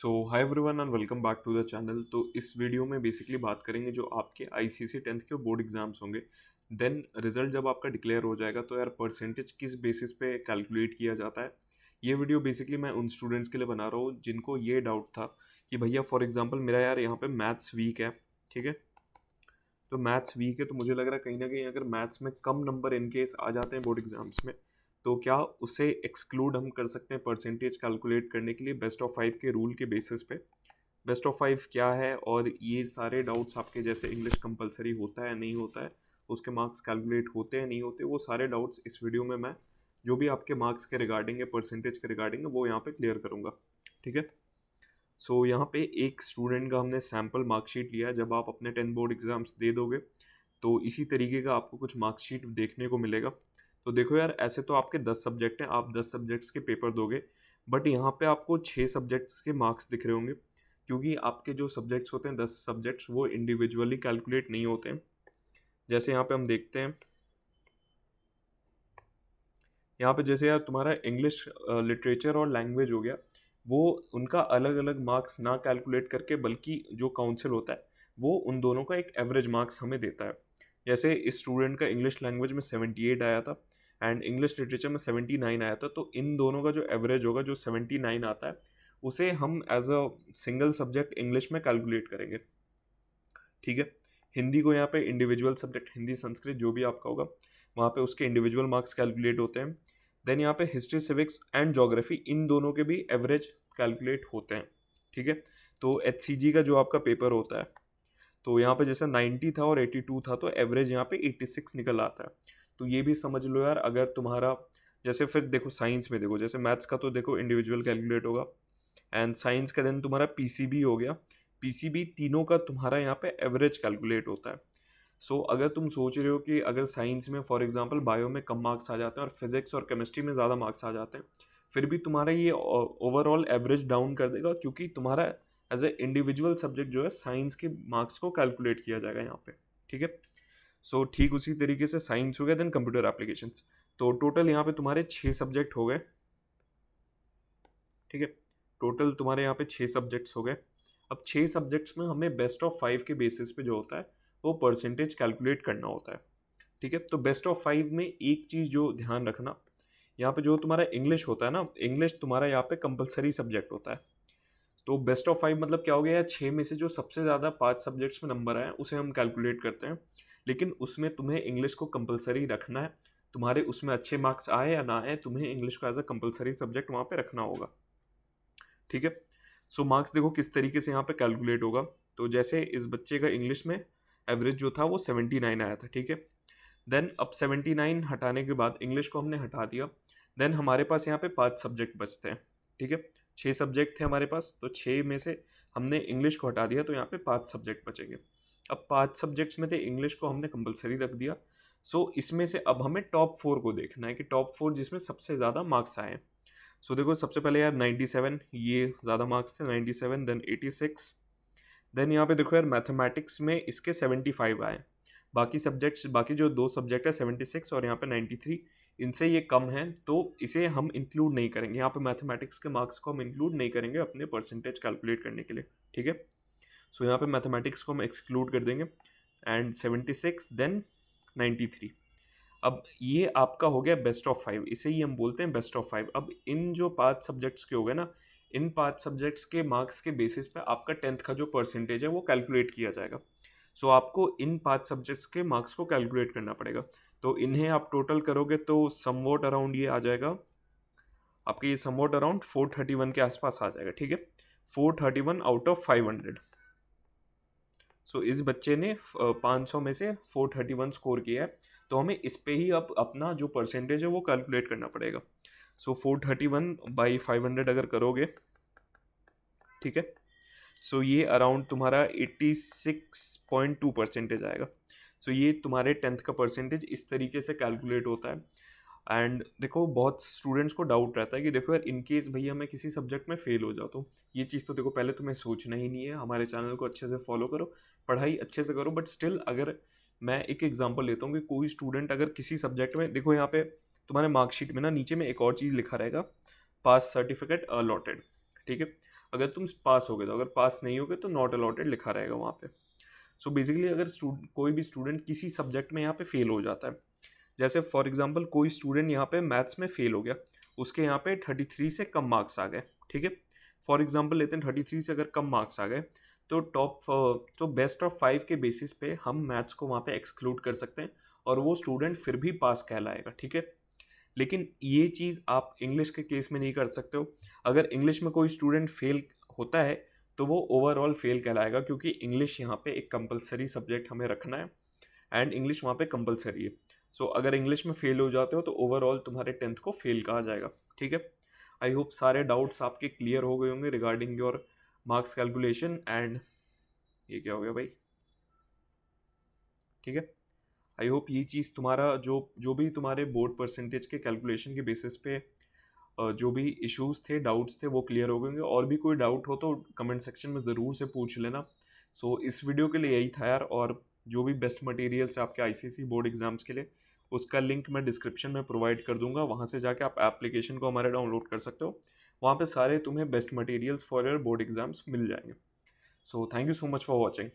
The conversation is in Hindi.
So hi everyone and welcome back to the channel. तो इस वीडियो में बेसिकली बात करेंगे जो आपके आईसीएसई 10th के बोर्ड एग्जाम्स होंगे। देन रिजल्ट जब आपका डिक्लेयर हो जाएगा तो यार परसेंटेज किस बेसिस पे कैलकुलेट किया जाता है। ये वीडियो बेसिकली मैं उन स्टूडेंट्स के लिए बना रहा हूँ जिनको ये डाउट था कि भैया फॉर एग्जांपल मेरा यार यहाँ पे मैथ्स वीक है, ठीक है। तो मैथ्स वीक है तो मुझे लग रहा है कहीं ना कहीं अगर मैथ्स में कम नंबर इन केस आ जाते हैं बोर्ड एग्जाम्स में तो क्या उसे एक्सक्लूड हम कर सकते हैं परसेंटेज कैलकुलेट करने के लिए बेस्ट ऑफ 5 के रूल के बेसिस पे। बेस्ट ऑफ 5 क्या है और ये सारे डाउट्स आपके जैसे इंग्लिश कंपलसरी होता है नहीं होता है, उसके मार्क्स कैलकुलेट होते हैं नहीं होते, वो सारे डाउट्स इस वीडियो में मैं जो भी आपके मार्क्स के रिगार्डिंग है परसेंटेज के रिगार्डिंग है वो यहाँ पे क्लियर करूँगा, ठीक है। सो यहाँ पे एक स्टूडेंट का हमने सैम्पल मार्कशीट लिया है। जब आप अपने 10 बोर्ड एग्जाम्स दे दोगे तो इसी तरीके का आपको कुछ मार्कशीट देखने को मिलेगा। तो देखो यार, ऐसे तो आपके 10 सब्जेक्ट हैं, आप 10 सब्जेक्ट्स के पेपर दोगे, बट यहाँ पे आपको 6 सब्जेक्ट्स के मार्क्स दिख रहे होंगे क्योंकि आपके जो सब्जेक्ट्स होते हैं 10 सब्जेक्ट्स वो इंडिविजुअली कैलकुलेट नहीं होते हैं। जैसे यहाँ पे हम देखते हैं, यहाँ पे जैसे यार तुम्हारा इंग्लिश लिटरेचर और लैंग्वेज हो गया, वो उनका अलग अलग मार्क्स ना कैलकुलेट करके बल्कि जो काउंसिल होता है वो उन दोनों का एक एवरेज मार्क्स हमें देता है। जैसे इस स्टूडेंट का इंग्लिश लैंग्वेज में 78 आया था एंड इंग्लिश लिटरेचर में 79 आया था, तो इन दोनों का जो एवरेज होगा जो 79 आता है उसे हम as a single subject English में कैलकुलेट करेंगे, ठीक है। हिंदी को यहाँ पे इंडिविजुअल सब्जेक्ट हिंदी संस्कृत जो भी आपका होगा वहाँ पे उसके इंडिविजुअल मार्क्स कैलकुलेट होते हैं। देन यहाँ पे हिस्ट्री सिविक्स एंड ज्योग्राफी इन दोनों के भी एवरेज कैलकुलेट होते हैं, ठीक है। तो एचसीजी का जो आपका पेपर होता है तो यहाँ पे जैसे 90 था और 82 था तो एवरेज यहाँ पे 86 निकल आता है। तो ये भी समझ लो यार, अगर तुम्हारा जैसे फिर देखो साइंस में देखो, जैसे मैथ्स का तो देखो इंडिविजुअल कैलकुलेट होगा एंड साइंस का देन तुम्हारा पीसीबी हो गया, पीसीबी तीनों का तुम्हारा यहाँ पे एवरेज कैलकुलेट होता है। सो अगर तुम सोच रहे हो कि अगर साइंस में फॉर एग्जांपल बायो में कम मार्क्स आ जाते हैं और फिजिक्स और केमिस्ट्री में ज़्यादा मार्क्स आ जाते हैं, फिर भी तुम्हारा ये ओवरऑल एवरेज डाउन कर देगा क्योंकि तुम्हारा एज ए इंडिविजुअल सब्जेक्ट जो है साइंस के मार्क्स को कैलकुलेट किया जाएगा यहाँ पे, ठीक है। सो ठीक उसी तरीके से साइंस हो गया, देन कंप्यूटर एप्लीकेशंस। तो टोटल यहाँ पे तुम्हारे 6 सब्जेक्ट हो गए, ठीक है। टोटल तुम्हारे यहाँ पे 6 सब्जेक्ट्स हो गए। अब 6 सब्जेक्ट्स में हमें बेस्ट ऑफ 5 के बेसिस पे जो होता है वो परसेंटेज कैलकुलेट करना होता है, ठीक है। तो बेस्ट ऑफ 5 में एक चीज़ जो ध्यान रखना, यहाँ पे जो तुम्हारा इंग्लिश होता है ना, इंग्लिश तुम्हारा यहाँ पे कंपलसरी सब्जेक्ट होता है। तो बेस्ट ऑफ 5 मतलब क्या हो गया यार, 6 में से जो सबसे ज़्यादा 5 सब्जेक्ट्स में नंबर आए उसे हम कैलकुलेट करते हैं, लेकिन उसमें तुम्हें इंग्लिश को कंपलसरी रखना है। तुम्हारे उसमें अच्छे मार्क्स आए या ना आए, तुम्हें इंग्लिश को एज अ कंपलसरी सब्जेक्ट वहाँ पे रखना होगा, ठीक है। सो मार्क्स देखो किस तरीके से यहाँ पे कैलकुलेट होगा। तो जैसे इस बच्चे का इंग्लिश में एवरेज जो था वो 79 आया था, ठीक है। देन अब 79 हटाने के बाद इंग्लिश को हमने हटा दिया, देन हमारे पास यहाँ पे 5 सब्जेक्ट बचते हैं, ठीक है। 6 सब्जेक्ट थे हमारे पास, तो 6 में से हमने इंग्लिश को हटा दिया तो यहाँ पे 5 सब्जेक्ट बचेंगे। अब 5 सब्जेक्ट्स में थे, इंग्लिश को हमने कंपलसरी रख दिया। सो इसमें से अब हमें टॉप 4 को देखना है कि टॉप 4 जिसमें सबसे ज़्यादा मार्क्स आए हैं। सो देखो सबसे पहले यार 97, ये ज़्यादा मार्क्स थे 97, देन 86। देन यहाँ पे देखो यार मैथमेटिक्स में इसके 75 आए। बाकी सब्जेक्ट्स, बाकी जो 2 सब्जेक्ट है 76 और यहाँ पे 93, इनसे ये कम है तो इसे हम इंक्लूड नहीं करेंगे। यहाँ पे मैथमेटिक्स के मार्क्स को हम इंक्लूड नहीं करेंगे अपने परसेंटेज कैलकुलेट करने के लिए, ठीक है। सो यहाँ पे मैथमेटिक्स को हम एक्सक्लूड कर देंगे एंड 76 देन 93। अब ये आपका हो गया बेस्ट ऑफ 5, इसे ही हम बोलते हैं बेस्ट ऑफ 5। अब इन जो 5 सब्जेक्ट्स के हो गए ना, इन 5 सब्जेक्ट्स के मार्क्स के बेसिस पे आपका 10th का जो परसेंटेज है वो कैलकुलेट किया जाएगा। सो आपको इन 5 सब्जेक्ट्स के मार्क्स को कैलकुलेट करना पड़ेगा। तो इन्हें आप टोटल करोगे तो समवॉट अराउंड ये आ जाएगा आपके, ये समवॉट अराउंड 431 के आसपास आ जाएगा, ठीक है। 431 आउट ऑफ 500। सो इस बच्चे ने 500 में से 431 स्कोर किया है, तो हमें इस पे ही अब अपना जो परसेंटेज है वो कैलकुलेट करना पड़ेगा। सो 431 बाई 500 अगर करोगे, ठीक है, सो ये अराउंड तुम्हारा 86.2 परसेंटेज आएगा। सो ये तुम्हारे 10th का परसेंटेज इस तरीके से कैलकुलेट होता है। एंड देखो बहुत स्टूडेंट्स को डाउट रहता है कि देखो यार इन केस भैया मैं किसी सब्जेक्ट में फेल हो जाता हूँ, ये चीज़ तो देखो पहले तुम्हें सोचना ही नहीं है। हमारे चैनल को अच्छे से फॉलो करो, पढ़ाई अच्छे से करो, बट स्टिल अगर मैं एक एग्जांपल लेता हूँ कि कोई स्टूडेंट अगर किसी सब्जेक्ट में, देखो यहाँ पे तुम्हारे मार्कशीट में ना नीचे में एक और चीज़ लिखा रहेगा, पास सर्टिफिकेट अलॉटेड, ठीक है। अगर तुम पास हो गए तो, अगर पास नहीं हो गए तो नॉट अलॉटेड लिखा रहेगा वहाँ पे। सो बेसिकली अगर कोई भी स्टूडेंट किसी सब्जेक्ट में यहाँ पे फेल हो जाता है, जैसे फॉर एग्जांपल कोई स्टूडेंट यहाँ पे मैथ्स में फेल हो गया, उसके यहाँ पे 33 से कम मार्क्स आ गए, ठीक है। फॉर एग्जांपल लेते हैं 33 से अगर कम मार्क्स आ गए तो तो बेस्ट ऑफ 5 के बेसिस पे हम मैथ्स को वहाँ पे एक्सक्लूड कर सकते हैं और वो स्टूडेंट फिर भी पास कहलाएगा, ठीक है। लेकिन ये चीज़ आप इंग्लिश के केस में नहीं कर सकते हो। अगर इंग्लिश में कोई स्टूडेंट फेल होता है तो वो ओवरऑल फेल कहलाएगा, क्योंकि इंग्लिश यहाँ पे एक कंपलसरी सब्जेक्ट हमें रखना है एंड इंग्लिश वहाँ पे कंपलसरी है। सो अगर इंग्लिश में फेल हो जाते हो तो ओवरऑल तुम्हारे 10th को फेल कहा जाएगा, ठीक है। आई होप सारे डाउट्स आपके क्लियर हो गए होंगे regarding your marks calculation and ये क्या हो गया भाई, ठीक है। आई होप ये चीज़ तुम्हारा जो जो भी तुम्हारे बोर्ड परसेंटेज के कैलकुलेशन के बेसिस पे जो भी इश्यूज थे, डाउट्स थे, वो क्लियर हो गए होंगे। और भी कोई डाउट हो तो कमेंट सेक्शन में ज़रूर से पूछ लेना। सो इस वीडियो के लिए यही था यार, और जो भी बेस्ट मटेरियल्स है आपके आईसीएसई बोर्ड एग्जाम्स के लिए, उसका लिंक मैं डिस्क्रिप्शन में प्रोवाइड कर दूंगा, वहाँ से जाके आप एप्लीकेशन को हमारे डाउनलोड कर सकते हो। वहाँ पे सारे तुम्हें best materials for your board exams मिल जाएंगे। So thank you so much for watching.